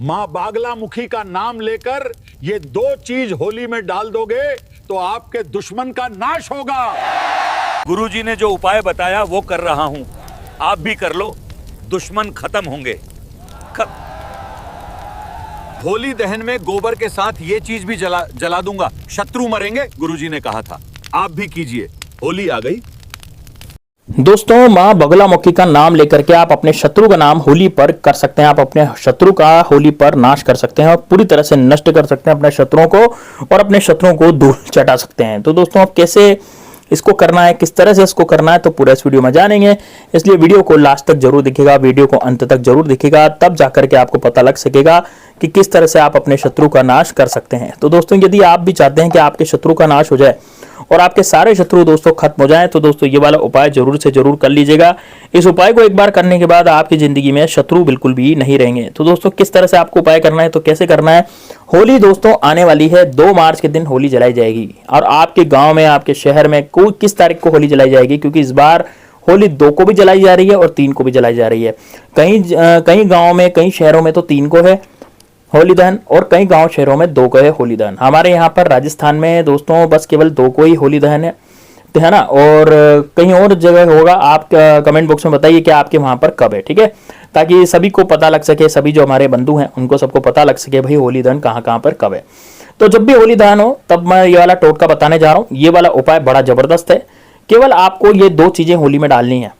मां बागलामुखी का नाम लेकर ये दो चीज होली में डाल दोगे तो आपके दुश्मन का नाश होगा। गुरुजी ने जो उपाय बताया वो कर रहा हूं, आप भी कर लो, दुश्मन खत्म होंगे। होली दहन में गोबर के साथ ये चीज भी जला दूंगा, शत्रु मरेंगे, गुरुजी ने कहा था। आप भी कीजिए, होली आ गई। दोस्तों, मां बगलामुखी का नाम लेकर के आप अपने शत्रु का नाम होली पर कर सकते हैं। आप अपने शत्रु का होली पर नाश कर सकते हैं और पूरी तरह से नष्ट कर सकते हैं अपने शत्रुओं को और अपने शत्रुओं को धूल चटा सकते हैं। तो दोस्तों, आप कैसे इसको करना है, किस तरह से इसको करना है, तो पूरा इस वीडियो में जानेंगे। इसलिए वीडियो को लास्ट तक जरूर देखिएगा, वीडियो को अंत तक जरूर देखिएगा, तब जाकर के आपको पता लग सकेगा कि किस तरह से आप अपने शत्रु का नाश कर सकते हैं। तो दोस्तों, यदि आप भी चाहते हैं कि आपके शत्रु का नाश हो जाए और आपके सारे शत्रु दोस्तों खत्म हो जाएं, तो दोस्तों ये वाला उपाय जरूर से जरूर कर लीजिएगा। इस उपाय को एक बार करने के बाद आपकी जिंदगी में शत्रु बिल्कुल भी नहीं रहेंगे। तो दोस्तों, किस तरह से आपको उपाय करना है, तो कैसे करना है। होली दोस्तों आने वाली है, 2 मार्च के दिन होली जलाई जाएगी और आपके गांव में, आपके शहर में कोई किस तारीख को होली जलाई जाएगी, क्योंकि इस बार होली 2 को भी जलाई जा रही है और 3 को भी जलाई जा रही है। कहीं गाँव में, कई शहरों में तो 3 को है होली दहन और कई गांव शहरों में 2 को है होली दहन। हमारे यहाँ पर राजस्थान में दोस्तों बस केवल 2 को ही होली दहन है ना, और कहीं और जगह होगा। आप कमेंट बॉक्स में बताइए कि आपके वहां पर कब है, ठीक है, ताकि सभी को पता लग सके, सभी जो हमारे बंधु हैं उनको सबको पता लग सके भाई होली दहन कहाँ पर कब है। तो जब भी होली दहन हो तब मैं ये वाला टोटका बताने जा रहा हूँ। ये वाला उपाय बड़ा जबरदस्त है। केवल आपको ये 2 चीजें होली में डालनी है,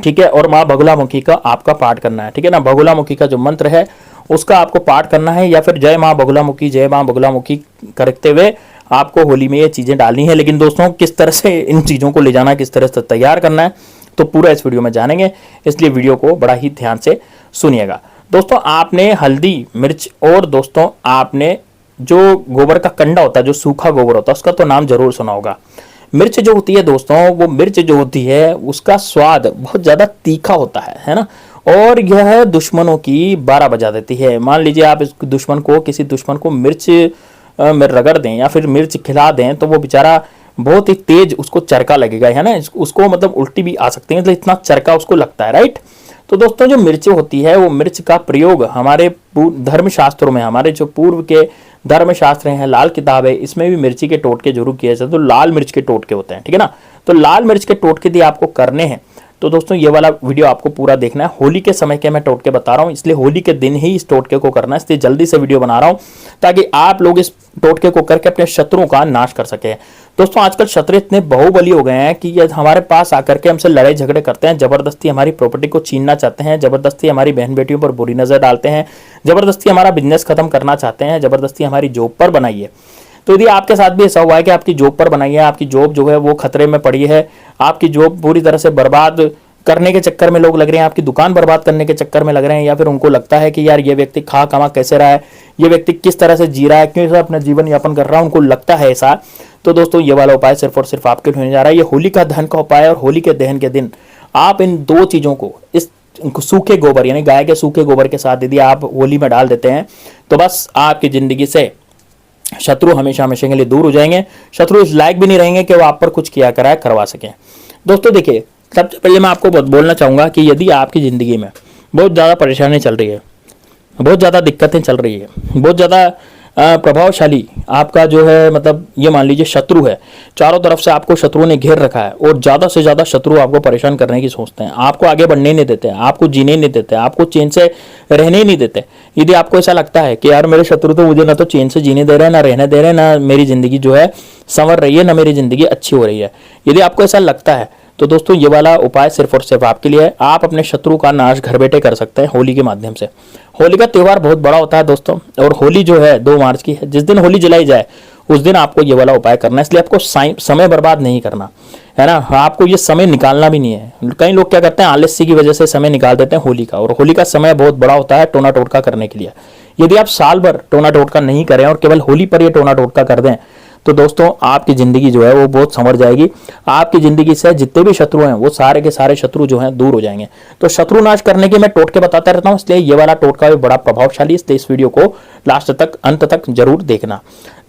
ठीक है, और माँ बगलामुखी का आपका पाठ करना है, ठीक है ना। बगलामुखी का जो मंत्र है उसका आपको पाठ करना है, या फिर जय माँ बगलामुखी, जय माँ बगलामुखी करते हुए आपको होली में ये चीजें डालनी है। लेकिन दोस्तों, किस तरह से इन चीजों को ले जाना है, किस तरह से तैयार करना है, तो पूरा इस वीडियो में जानेंगे। इसलिए वीडियो को बड़ा ही ध्यान से सुनिएगा। दोस्तों, आपने हल्दी, मिर्च और दोस्तों आपने जो गोबर का कंडा होता है, जो सूखा गोबर होता है, उसका तो नाम जरूर सुना होगा। मिर्च जो होती है दोस्तों, वो मिर्च जो होती है उसका स्वाद बहुत ज्यादा तीखा होता है ना, और यह दुश्मनों की 12 बजा देती है। मान लीजिए आप इस दुश्मन को, किसी दुश्मन को मिर्च में रगड़ दें या फिर मिर्च खिला दें, तो वो बेचारा बहुत ही तेज उसको चरका लगेगा, है ना, उसको मतलब उल्टी भी आ सकती है, मतलब इतना चरका उसको लगता है, राइट। तो दोस्तों, जो मिर्च होती है वो मिर्च का प्रयोग हमारे धर्मशास्त्रों में, हमारे जो पूर्व के धर्मशास्त्र हैं, लाल किताब है, इसमें भी मिर्ची के टोटके जरूर किए जाते हैं। तो लाल मिर्च के टोटके होते हैं, ठीक है ना। तो लाल मिर्च के टोटके यदि आपको करने हैं तो दोस्तों ये वाला वीडियो आपको पूरा देखना है। होली के समय के मैं टोटके बता रहा हूं, इसलिए होली के दिन ही इस टोटके को करना है, इसलिए जल्दी से वीडियो बना रहा हूं ताकि आप लोग इस टोटके को करके अपने शत्रुओं का नाश कर सके। दोस्तों, आजकल शत्रु इतने बाहुबली हो गए हैं कि ये हमारे पास आकर के हमसे लड़ाई झगड़े करते हैं, जबरदस्ती हमारी प्रॉपर्टी को छीनना चाहते हैं, जबरदस्ती हमारी बहन बेटियों पर बुरी नजर डालते हैं, जबरदस्ती हमारा बिजनेस खत्म करना चाहते हैं, जबरदस्ती हमारी जॉब पर बनाइए। तो यदि आपके साथ भी ऐसा हुआ है कि आपकी जॉब पर बनाई है, आपकी जॉब जो है वो खतरे में पड़ी है, आपकी जॉब पूरी तरह से बर्बाद करने के चक्कर में लोग लग रहे हैं, आपकी दुकान बर्बाद करने के चक्कर में लग रहे हैं, या फिर उनको लगता है कि यार ये व्यक्ति खा कमा कैसे रहा है, ये व्यक्ति किस तरह से जी रहा है, क्यों अपना जीवन यापन कर रहा है, उनको लगता है ऐसा, तो दोस्तों ये वाला उपाय सिर्फ और सिर्फ आपके होने जा रहा है। ये होली का दहन का उपाय, और होली के दहन के दिन आप इन 2 चीजों को इस सूखे गोबर यानी गाय के सूखे गोबर के साथ यदि आप होली में डाल देते हैं तो बस आपकी जिंदगी से शत्रु हमेशा हमेशा के लिए दूर हो जाएंगे। शत्रु इस लायक भी नहीं रहेंगे कि वो आप पर कुछ किया कराए करवा सकें। दोस्तों देखिए, सबसे पहले मैं आपको बोलना चाहूंगा कि यदि आपकी जिंदगी में बहुत ज़्यादा परेशानी चल रही है, बहुत ज़्यादा दिक्कतें चल रही है, बहुत ज़्यादा प्रभावशाली आपका जो है, मतलब ये मान लीजिए शत्रु है, चारों तरफ से आपको शत्रु ने घेर रखा है और ज़्यादा से ज़्यादा शत्रु आपको परेशान करने की सोचते हैं, आपको आगे बढ़ने नहीं देते, आपको जीने नहीं देते, आपको चैन से रहने ही नहीं देते। यदि आपको ऐसा लगता है कि यार मेरे शत्रु तो मुझे ना तो चैन से जीने दे रहे हैं, ना रहने दे रहे हैं, ना मेरी ज़िंदगी जो है संवर रही है, ना मेरी ज़िंदगी अच्छी हो रही है, यदि आपको ऐसा लगता है तो दोस्तों ये वाला उपाय सिर्फ और सिर्फ आपके लिए है। आप अपने शत्रु का नाश घर बैठे कर सकते हैं होली के माध्यम से। होली का त्यौहार बहुत बड़ा होता है दोस्तों, और होली जो है 2 मार्च की है। जिस दिन होली जलाई जाए उस दिन आपको ये वाला उपाय करना है, इसलिए आपको समय बर्बाद नहीं करना है ना, आपको ये समय निकालना भी नहीं है। कई लोग क्या करते हैं, आलस्य की वजह से समय निकाल देते हैं होली का, और होली का समय बहुत बड़ा होता है टोना टोटका करने के लिए। यदि आप साल भर टोना टोटका नहीं करें और केवल होली पर ये टोना टोटका कर दें तो दोस्तों आपकी जिंदगी जो है वो बहुत संवर जाएगी। आपकी जिंदगी से जितने भी शत्रु हैं वो सारे के सारे शत्रु जो हैं दूर हो जाएंगे। तो शत्रु नाश करने के मैं टोटके बताता रहता हूं, इसलिए ये वाला टोटका भी बड़ा प्रभावशाली, इसलिए इस वीडियो को लास्ट तक, अंत तक जरूर देखना।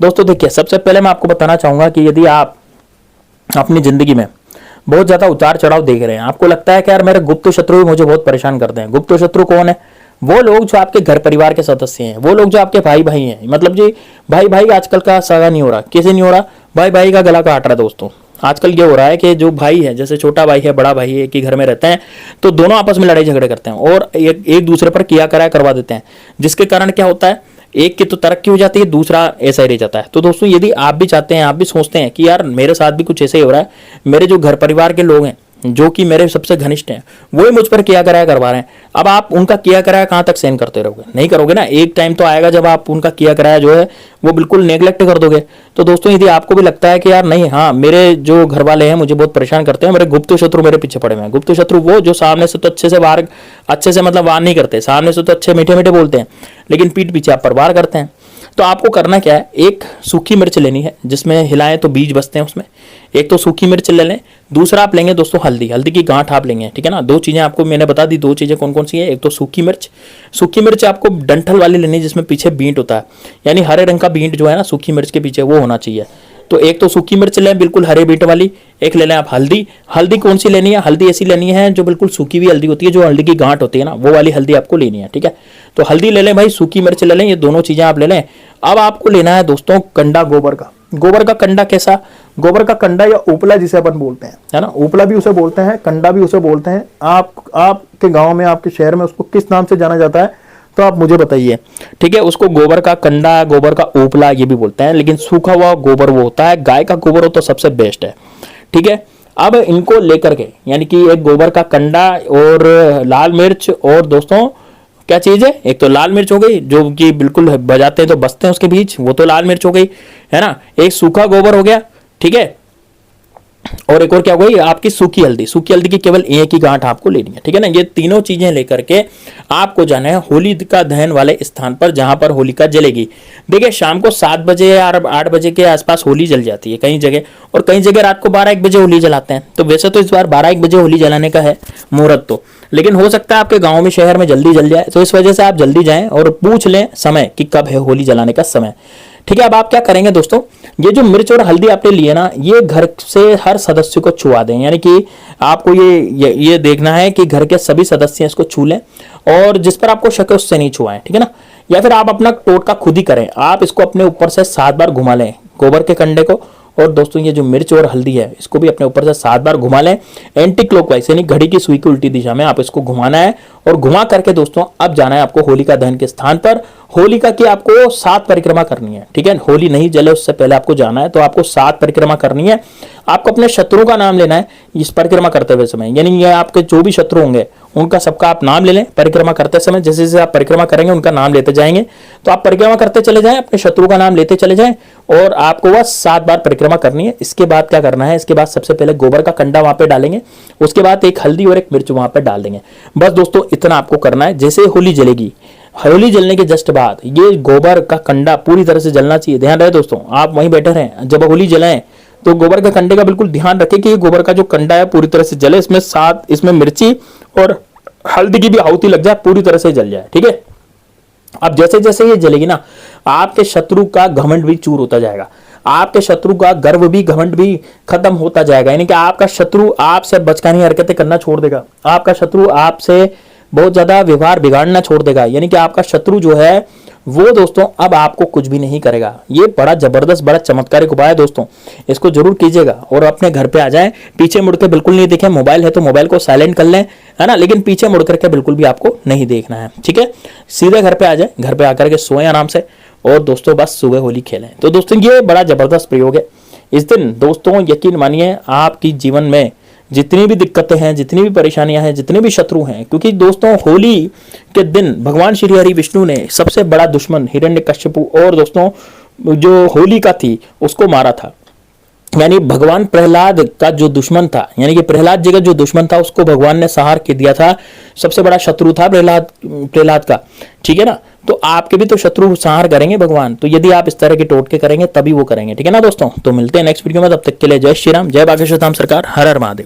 दोस्तों देखिए, सबसे पहले मैं आपको बताना चाहूंगा कि यदि आप अपनी जिंदगी में बहुत ज्यादा उतार चढ़ाव देख रहे हैं, आपको लगता है कि यार मेरे गुप्त शत्रु भी मुझे बहुत परेशान करते हैं। गुप्त शत्रु कौन है? वो लोग जो आपके घर परिवार के सदस्य हैं, वो लोग जो आपके भाई भाई हैं, मतलब जी भाई भाई आजकल का सगा नहीं हो रहा, कैसे नहीं हो रहा, भाई भाई का गला काट रहा है दोस्तों। आजकल ये हो रहा है कि जो भाई है, जैसे छोटा भाई है बड़ा भाई है, एक ही घर में रहते हैं, तो दोनों आपस में लड़ाई झगड़े करते हैं और एक दूसरे पर किया कराया करवा देते हैं, जिसके कारण क्या होता है, एक की तो तरक्की हो जाती है, दूसरा ऐसा ही रह जाता है। तो दोस्तों यदि आप भी चाहते हैं, आप भी सोचते हैं कि यार मेरे साथ भी कुछ ऐसे ही हो रहा है, मेरे जो घर परिवार के लोग हैं जो कि मेरे सबसे घनिष्ठ हैं वही मुझ पर किया कराया करवा रहे हैं, अब आप उनका किया कराया कहां तक सहन करते रहोगे, नहीं करोगे ना। एक टाइम तो आएगा जब आप उनका किया कराया जो है वो बिल्कुल नेग्लेक्ट कर दोगे। तो दोस्तों यदि आपको भी लगता है कि यार नहीं, हाँ मेरे जो घर वाले हैं मुझे बहुत परेशान करते हैं, मेरे गुप्त शत्रु मेरे पीछे पड़े हुए हैं, गुप्त शत्रु वो जो सामने से तो अच्छे से वार, अच्छे से मतलब वार नहीं करते, सामने से तो अच्छे मीठे मीठे बोलते हैं, लेकिन पीठ पीछे आप पर वार करते हैं। तो आपको करना क्या है, एक सूखी मिर्च लेनी है जिसमें हिलाएं तो बीज बचते हैं उसमें, एक तो सूखी मिर्च ले लें, दूसरा आप लेंगे दोस्तों हल्दी, हल्दी की गांठ आप लेंगे, ठीक है ना। दो चीजें आपको मैंने बता दी, दो चीजें कौन कौन सी है, एक तो सूखी मिर्च आपको डंठल वाली लेनी है जिसमें पीछे बींट होता है, यानी हरे रंग का बींट जो है ना सूखी मिर्च के पीछे वो होना चाहिए। तो एक तो सूखी मिर्च लें बिल्कुल हरे बीट वाली, एक ले लें आप हल्दी। हल्दी कौन सी लेनी है, हल्दी ऐसी लेनी है जो बिल्कुल सूखी हुई हल्दी होती है, जो हल्दी की गांठ होती है ना वो वाली हल्दी आपको लेनी है, ठीक है। तो हल्दी ले लें भाई, सूखी मिर्च ले लें, ये दोनों चीजें आप ले लें। अब आपको लेना है दोस्तों कंडा गोबर का। गोबर का कंडा कैसा, गोबर का कंडा या उपला जिसे अपन बोलते हैं, है ना, उपला भी उसे बोलते हैं, कंडा भी उसे बोलते हैं। आपके गांव में, आपके शहर में उसको किस नाम से जाना जाता है तो आप मुझे बताइए, ठीक है। उसको गोबर का कंडा, गोबर का उपला ये भी बोलते हैं, लेकिन सूखा हुआ गोबर वो होता है, गाय का गोबर हो तो सबसे बेस्ट है, ठीक है। अब इनको लेकर के, यानी कि एक गोबर का कंडा और लाल मिर्च, और दोस्तों क्या चीज है, एक तो लाल मिर्च हो गई जो कि बिल्कुल बजाते हैं तो बसते हैं उसके बीच, वो तो लाल मिर्च हो गई, है ना। एक सूखा गोबर हो गया, ठीक है, और एक और क्या हो गई आपकी सूखी हल्दी। सूखी हल्दी की केवल एक ही गांठ आपको लेनी है, ठीक है ना। ये तीनों चीजें लेकर के आपको जाना है होलिका दहन वाले स्थान पर जहां पर होलिका जलेगी। देखिए शाम को 7 बजे या 8 बजे के आसपास होली जल जाती है कई जगह, और कई जगह रात को 12-1 बजे होली जलाते हैं। तो वैसे तो इस बार 12-1 बजे होली जलाने का है मुहूर्त तो, लेकिन हो सकता है आपके गांव में शहर में जल्दी जल जाए, तो इस वजह से आप जल्दी जाएं और पूछ लें समय कि कब है होली जलाने का समय, ठीक है। अब आप क्या करेंगे दोस्तों, ये जो मिर्च और हल्दी आपने लिए ना, ये घर से हर सदस्य को छुआ दें, यानी कि आपको ये देखना है कि घर के सभी सदस्य इसको छू लें, और जिस पर आपको शक है उससे नहीं छुआएं, ठीक है ना। या फिर आप अपना टोटका खुद ही करें, आप इसको अपने ऊपर से 7 बार घुमा लें गोबर के कंडे को, और दोस्तों ये जो मिर्च और हल्दी है इसको भी अपने ऊपर से 7 बार घुमा लें, एंटी क्लॉकवाइज यानी घड़ी की सुई की उल्टी दिशा में आप इसको घुमाना है। और घुमा करके दोस्तों अब जाना है आपको होलिका दहन के स्थान पर। होलिका की आपको 7 परिक्रमा करनी है, ठीक है। होली नहीं जले उससे पहले आपको जाना है, तो आपको 7 परिक्रमा करनी है। आपको अपने शत्रु का नाम लेना है इस परिक्रमा करते हुए समय, यानी ये आपके जो भी शत्रु होंगे उनका सबका आप नाम ले लें परिक्रमा करते समय। जैसे जैसे आप परिक्रमा करेंगे उनका नाम लेते जाएंगे, तो आप परिक्रमा करते चले जाएं, अपने शत्रु का नाम लेते चले जाएं, और आपको वह 7 बार परिक्रमा करनी है। इसके बाद क्या करना है, इसके बाद सबसे पहले गोबर का कंडा वहां पे डालेंगे, उसके बाद एक हल्दी और एक मिर्च वहां पे डाल देंगे। बस दोस्तों इतना आपको करना है। जैसे होली जलेगी, होली जलने के जस्ट बाद ये गोबर का कंडा पूरी तरह से जलना चाहिए। ध्यान रहे दोस्तों, आप वहीं बैठे रहें, जब होली जलाएं तो गोबर के कंडे का बिल्कुल ध्यान रखें कि ये गोबर का जो कंडा है पूरी तरह से जले, इसमें मिर्ची और हल्दी की भी आहुति लग जाए, पूरी तरह से जल जाए, ठीक है। अब जैसे जैसे ये जलेगी ना, आपके शत्रु का घमंड भी चूर होता जाएगा, आपके शत्रु का गर्व भी घमंड भी खत्म होता जाएगा, यानी कि आपका शत्रु आपसे बचकानी हरकतें करना छोड़ देगा, आपका शत्रु आपसे बहुत ज्यादा व्यवहार बिगाड़ना छोड़ देगा, यानी कि आपका शत्रु जो है वो दोस्तों अब आपको कुछ भी नहीं करेगा। ये बड़ा जबरदस्त, बड़ा चमत्कारिक उपाय है दोस्तों, इसको जरूर कीजिएगा। और अपने घर पे आ जाएं, पीछे मुड़ के बिल्कुल नहीं देखें, मोबाइल है तो मोबाइल को साइलेंट कर लें, है ना, लेकिन पीछे मुड़ करके बिल्कुल भी आपको नहीं देखना है, ठीक है। सीधे घर पे आ जाए, घर पे आकर के सोएं आराम से, और दोस्तों बस सुबह होली खेलें। तो दोस्तों ये बड़ा जबरदस्त प्रयोग है। इस दिन दोस्तों यकीन मानिए आपकी जीवन में जितनी भी दिक्कतें हैं, जितनी भी परेशानियां हैं, जितने भी शत्रु हैं, क्योंकि दोस्तों होली के दिन भगवान श्री हरि विष्णु ने सबसे बड़ा दुश्मन हिरण्यकश्यपु और दोस्तों जो होलिका थी उसको मारा था। यानी भगवान प्रहलाद का जो दुश्मन था, यानी कि प्रहलाद जी का जो दुश्मन था उसको भगवान ने संहार के दिया था। सबसे बड़ा शत्रु था प्रहलाद का, ठीक है ना। तो आपके भी तो शत्रु संहार करेंगे भगवान, तो यदि आप इस तरह के टोटके करेंगे तभी वो करेंगे, ठीक है ना दोस्तों। तो मिलते हैं नेक्स्ट वीडियो में, तब तक के लिए जय श्री राम, जय बागेश्वर धाम सरकार, हर हर महादेव।